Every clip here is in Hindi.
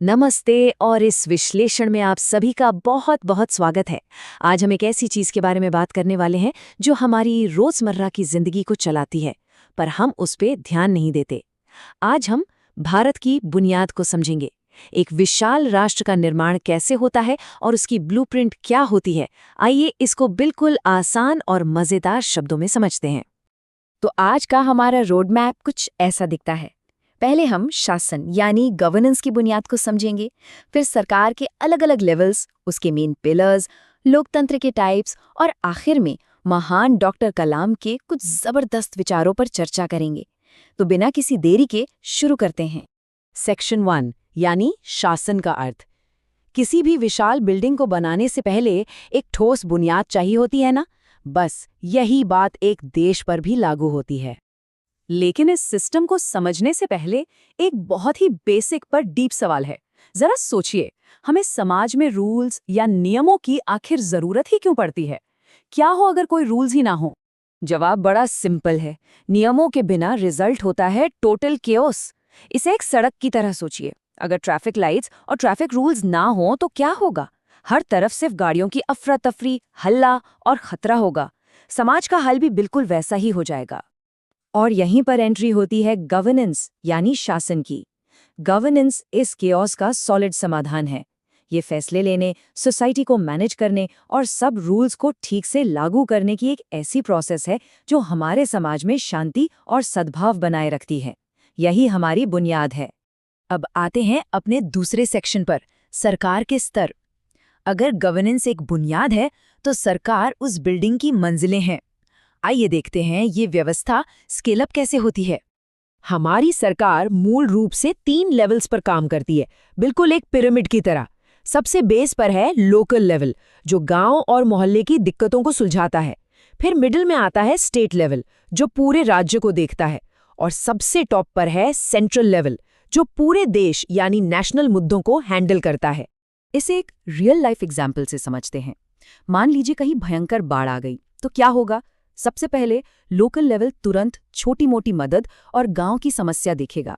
नमस्ते और इस विश्लेषण में आप सभी का बहुत बहुत स्वागत है। आज हम एक ऐसी चीज के बारे में बात करने वाले हैं जो हमारी रोजमर्रा की जिंदगी को चलाती है, पर हम उस पे ध्यान नहीं देते। आज हम भारत की बुनियाद को समझेंगे। एक विशाल राष्ट्र का निर्माण कैसे होता है और उसकी ब्लूप्रिंट क्या होती है। आइए इसको बिल्कुल आसान और मजेदार शब्दों में समझते हैं। तो आज का हमारा रोड मैप कुछ ऐसा दिखता है। पहले हम शासन यानी गवर्नेंस की बुनियाद को समझेंगे, फिर सरकार के अलग अलग लेवल्स, उसके मेन पिलर्स, लोकतंत्र के टाइप्स और आखिर में महान डॉक्टर कलाम के कुछ जबरदस्त विचारों पर चर्चा करेंगे। तो बिना किसी देरी के शुरू करते हैं। सेक्शन 1 यानी शासन का अर्थ। किसी भी विशाल बिल्डिंग को बनाने से पहले एक ठोस बुनियाद चाहिए होती है ना। बस यही बात एक देश पर भी लागू होती है। लेकिन इस सिस्टम को समझने से पहले एक बहुत ही बेसिक पर डीप सवाल है। जरा सोचिए, हमें समाज में रूल्स या नियमों की आखिर जरूरत ही क्यों पड़ती है? क्या हो अगर कोई रूल्स ही ना हो? जवाब बड़ा सिंपल है। नियमों के बिना रिजल्ट होता है टोटल केओस। इसे एक सड़क की तरह सोचिए। अगर ट्रैफिक लाइट्स और ट्रैफिक रूल्स ना हो तो क्या होगा? हर तरफ सिर्फ गाड़ियों की अफरा तफरी, हल्ला और खतरा होगा। समाज का हाल भी बिल्कुल वैसा ही हो जाएगा। और यहीं पर एंट्री होती है गवर्नेंस यानी शासन की। गवर्नेंस इस केओस का सॉलिड समाधान है। ये फैसले लेने, सोसाइटी को मैनेज करने और सब रूल्स को ठीक से लागू करने की एक ऐसी प्रोसेस है जो हमारे समाज में शांति और सद्भाव बनाए रखती है। यही हमारी बुनियाद है। अब आते हैं अपने दूसरे सेक्शन पर, सरकार के स्तर। अगर गवर्नेंस एक बुनियाद है तो सरकार उस बिल्डिंग की मंजिलें हैं। आइए देखते हैं ये व्यवस्था स्केल अप कैसे होती है। हमारी सरकार मूल रूप से 3 लेवल्स पर काम करती है, बिल्कुल एक पिरामिड की तरह। सबसे बेस पर है लोकल लेवल, जो गांव और मोहल्ले की दिक्कतों को सुलझाता है। फिर मिडिल में आता है स्टेट लेवल, जो पूरे राज्य को देखता है। और सबसे टॉप पर है सेंट्रल लेवल, जो पूरे देश यानी नेशनल मुद्दों को हैंडल करता है। इसे एक रियल लाइफ एग्जाम्पल से समझते हैं। मान लीजिए कहीं भयंकर बाढ़ आ गई, तो क्या होगा? सबसे पहले लोकल लेवल तुरंत छोटी मोटी मदद और गांव की समस्या देखेगा।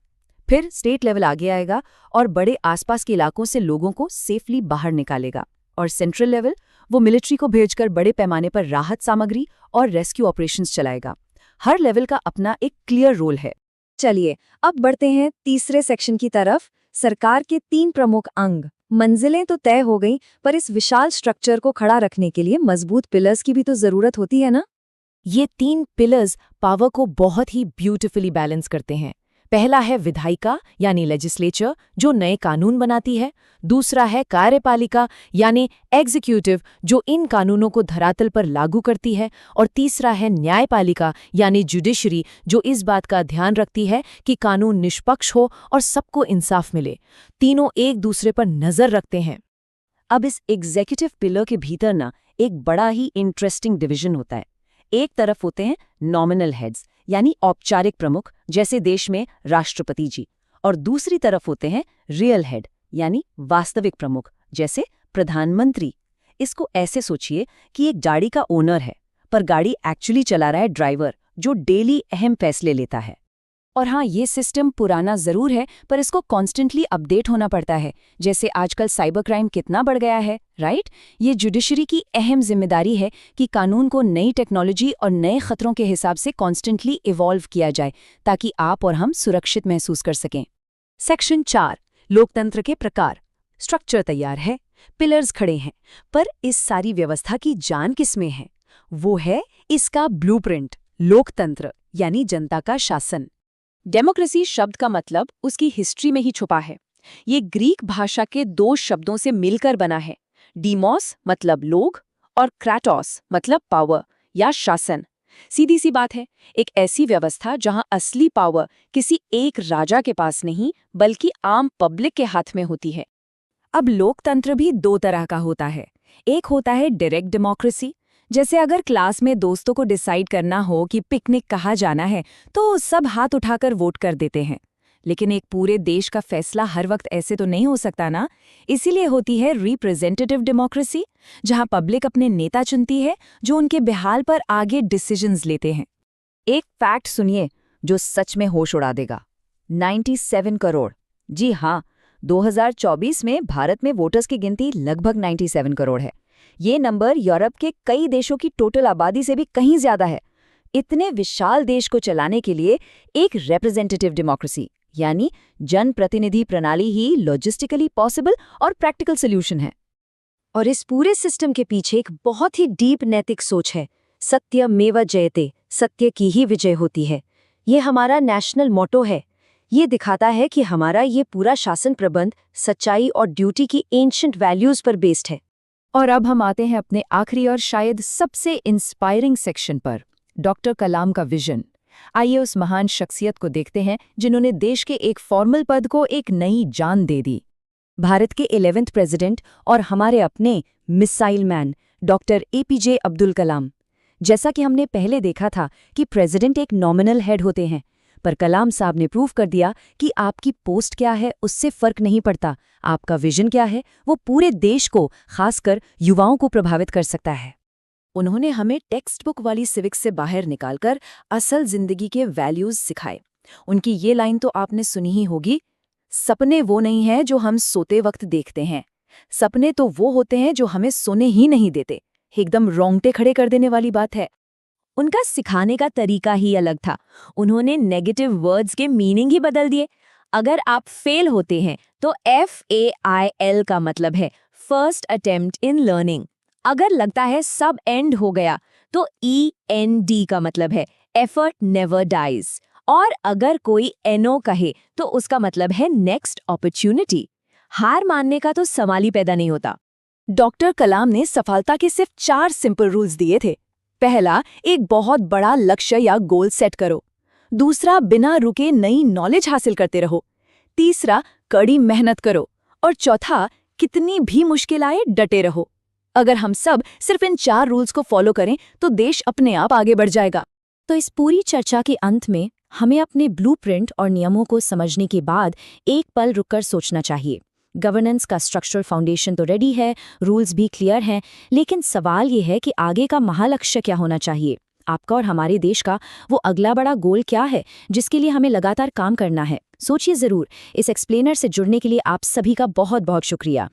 फिर स्टेट लेवल आगे आएगा और बड़े आसपास के इलाकों से लोगों को सेफली बाहर निकालेगा। और सेंट्रल लेवल वो मिलिट्री को भेजकर बड़े पैमाने पर राहत सामग्री और रेस्क्यू ऑपरेशंस चलाएगा। हर लेवल का अपना एक क्लियर रोल है। चलिए अब बढ़ते हैं तीसरे सेक्शन की तरफ, सरकार के 3 प्रमुख अंग। मंजिलें तो तय हो गई, पर इस विशाल स्ट्रक्चर को खड़ा रखने के लिए मजबूत पिलर्स की भी तो जरूरत होती है ना। ये 3 पिलर्स पावर को बहुत ही ब्यूटीफुली बैलेंस करते हैं। पहला है विधायिका यानी लेजिस्लेचर, जो नए कानून बनाती है। दूसरा है कार्यपालिका यानी एग्जीक्यूटिव, जो इन कानूनों को धरातल पर लागू करती है। और तीसरा है न्यायपालिका यानी जुडिशरी, जो इस बात का ध्यान रखती है कि कानून निष्पक्ष हो और सबको इंसाफ मिले। तीनों एक दूसरे पर नजर रखते हैं। अब इस एग्जीक्यूटिव पिलर के भीतर ना एक बड़ा ही इंटरेस्टिंग डिवीजन होता है। एक तरफ होते हैं नॉमिनल हेड्स यानी औपचारिक प्रमुख, जैसे देश में राष्ट्रपति जी। और दूसरी तरफ होते हैं रियल हेड यानी वास्तविक प्रमुख, जैसे प्रधानमंत्री। इसको ऐसे सोचिए कि एक गाड़ी का ओनर है, पर गाड़ी एक्चुअली चला रहा है ड्राइवर, जो डेली अहम फैसले लेता है। और हाँ, ये सिस्टम पुराना जरूर है, पर इसको कॉन्स्टेंटली अपडेट होना पड़ता है। जैसे आजकल साइबर क्राइम कितना बढ़ गया है, राइट? ये जुडिशरी की अहम जिम्मेदारी है कि कानून को नई टेक्नोलॉजी और नए खतरों के हिसाब से कॉन्स्टेंटली इवॉल्व किया जाए, ताकि आप और हम सुरक्षित महसूस कर सकें। सेक्शन 4, लोकतंत्र के प्रकार। स्ट्रक्चर तैयार है, पिलर्स खड़े हैं, पर इस सारी व्यवस्था की जान किसमें है? वो है इसका ब्लूप्रिंट, लोकतंत्र यानी जनता का शासन। डेमोक्रेसी शब्द का मतलब उसकी हिस्ट्री में ही छुपा है। ये ग्रीक भाषा के 2 शब्दों से मिलकर बना है। डीमोस मतलब लोग और क्राटोस मतलब पावर या शासन। सीधी सी बात है, एक ऐसी व्यवस्था जहां असली पावर किसी एक राजा के पास नहीं, बल्कि आम पब्लिक के हाथ में होती है। अब लोकतंत्र भी 2 तरह का होता है। एक होता है डायरेक्ट डेमोक्रेसी, जैसे अगर क्लास में दोस्तों को डिसाइड करना हो कि पिकनिक कहाँ जाना है, तो सब हाथ उठाकर वोट कर देते हैं। लेकिन एक पूरे देश का फैसला हर वक्त ऐसे तो नहीं हो सकता ना। इसीलिए होती है रिप्रेजेंटेटिव डेमोक्रेसी, जहां पब्लिक अपने नेता चुनती है, जो उनके बेहाल पर आगे डिसीजंस लेते हैं। एक फैक्ट सुनिए जो सच में होश उड़ा देगा। 97 करोड़, जी हाँ, 2024 में भारत में वोटर्स की गिनती लगभग 97 करोड़ है। ये नंबर यूरोप के कई देशों की टोटल आबादी से भी कहीं ज्यादा है। इतने विशाल देश को चलाने के लिए एक रिप्रेजेंटेटिव डेमोक्रेसी यानी जनप्रतिनिधि प्रणाली ही लॉजिस्टिकली पॉसिबल और प्रैक्टिकल सॉल्यूशन है। और इस पूरे सिस्टम के पीछे एक बहुत ही डीप नैतिक सोच है, सत्यमेव जयते, सत्य की ही विजय होती है। ये हमारा नेशनल मोटो है। ये दिखाता है कि हमारा ये पूरा शासन प्रबंध सच्चाई और ड्यूटी की एंशिएंट वैल्यूज पर बेस्ड है। और अब हम आते हैं अपने आखिरी और शायद सबसे इंस्पायरिंग सेक्शन पर, डॉक्टर कलाम का विजन। आइए उस महान शख्सियत को देखते हैं जिन्होंने देश के एक फॉर्मल पद को एक नई जान दे दी। भारत के 11वें प्रेसिडेंट और हमारे अपने missile man doctor APJ Abdul Kalam. जैसा कि हमने पहले देखा था कि प्रेसिडेंट एक नॉमिनल हेड होते हैं, पर कलाम साहब ने प्रूव कर दिया कि आपकी पोस्ट क्या है उससे फर्क नहीं पड़ता, आपका विजन क्या है वो पूरे देश को, खासकर युवाओं को प्रभावित कर सकता है। उन्होंने हमें टेक्स्ट बुक वाली सिविक्स से बाहर निकालकर असल जिंदगी के वैल्यूज सिखाए। उनकी ये लाइन तो आपने सुनी ही होगी, सपने वो नहीं हैं जो हम सोते वक्त देखते हैं, सपने तो वो होते हैं जो हमें सोने ही नहीं देते। एकदम रोंगटे खड़े कर देने वाली बात है। उनका सिखाने का तरीका ही अलग था। उन्होंने नेगेटिव वर्ड्स के मीनिंग ही बदल दिए। अगर आप फेल होते हैं तो FAIL का मतलब है फर्स्ट अटेम्प्ट इन लर्निंग। अगर लगता है सब एंड हो गया तो END का मतलब है एफर्ट नेवर डाइज। और अगर कोई NO कहे तो उसका मतलब है नेक्स्ट अपॉर्चुनिटी। हार मानने का तो सवाल ही पैदा नहीं होता। डॉक्टर कलाम ने सफलता के सिर्फ 4 सिंपल रूल्स दिए थे। पहला, एक बहुत बड़ा लक्ष्य या गोल सेट करो। दूसरा, बिना रुके नई नॉलेज हासिल करते रहो। तीसरा, कड़ी मेहनत करो। और चौथा, कितनी भी मुश्किल आए डटे रहो। अगर हम सब सिर्फ इन 4 रूल्स को फॉलो करें तो देश अपने आप आगे बढ़ जाएगा। तो इस पूरी चर्चा के अंत में हमें अपने ब्लूप्रिंट और नियमों को समझने के बाद एक पल रुककर सोचना चाहिए। गवर्नेंस का स्ट्रक्चरल फाउंडेशन तो रेडी है, रूल्स भी क्लियर हैं, लेकिन सवाल ये है कि आगे का महालक्ष्य क्या होना चाहिए। आपका और हमारे देश का वो अगला बड़ा गोल क्या है जिसके लिए हमें लगातार काम करना है। सोचिए ज़रूर। इस एक्सप्लेनर से जुड़ने के लिए आप सभी का बहुत बहुत शुक्रिया।